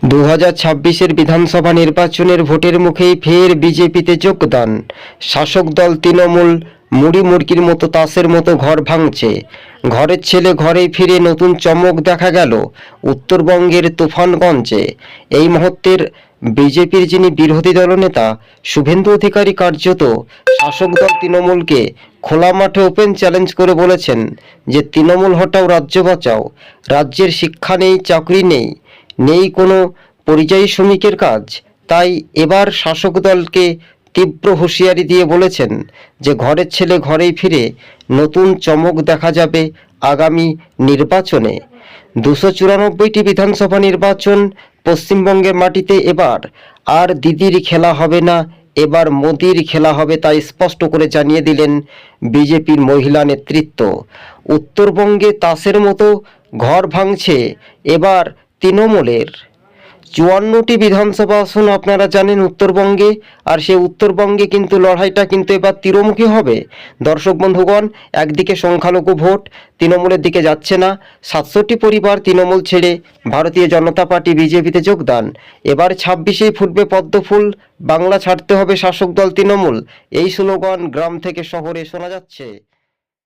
2026-এর বিধানসভা নির্বাচনের ভোটের মুখেই ফের বিজেপিতে যোগদান। শাসক দল তৃণমূল মুড়ি মুড়কির মতো তাসের মতো ঘর ভাঙছে। ঘরের ছেলে ঘরেই ফিরে নতুন চমক দেখা গেল উত্তরবঙ্গের তুফানগঞ্জে। এই মুহূর্তের বিজেপির যিনি বিরোধী দলনেতা শুভেন্দু অধিকারী কার্যত শাসক দল তৃণমূলকে খোলা মাঠে ওপেন চ্যালেঞ্জ করে বলেছেন যে তৃণমূল হটাও, রাজ্য বাঁচাও। রাজ্যের শিক্ষা নেই, চাকরি নেই, নেই কোনো পরিযায়ী শ্রমিকের কাজ। তাই এবার শাসক দলকে তীব্র হুঁশিয়ারি দিয়ে বলেছেন যে ঘরের ছেলে ঘরেই ফিরে নতুন চমক দেখা যাবে আগামী নির্বাচনে। 294টি বিধানসভা নির্বাচন পশ্চিমবঙ্গের মাটিতে এবার আর দিদির খেলা হবে না, এবার মোদির খেলা হবে, তাই স্পষ্ট করে জানিয়ে দিলেন বিজেপির মহিলা নেতৃত্ব। উত্তরবঙ্গে তাসের মতো ঘর ভাঙছে এবার তৃণমূলের। 54টি বিধানসভা আসন আপনারা জানেন উত্তরবঙ্গে, আর সেই উত্তরবঙ্গে কিন্তু লড়াইটা কিন্তু এবার তীরমুখী হবে। দর্শক বন্ধুগণ, একদিকে সংখ্যালঘু ভোট তৃণমূলের দিকে যাচ্ছে না, 700টি পরিবার তৃণমূল ছেড়ে ভারতীয় জনতা পার্টি বিজেপিতে যোগদান। এবার 26-এই ফুটবে পদ্মফুল, বাংলা ছাড়তে হবে শাসক দল তৃণমূল, এই স্লোগান গ্রাম থেকে শহরে শোনা যাচ্ছে।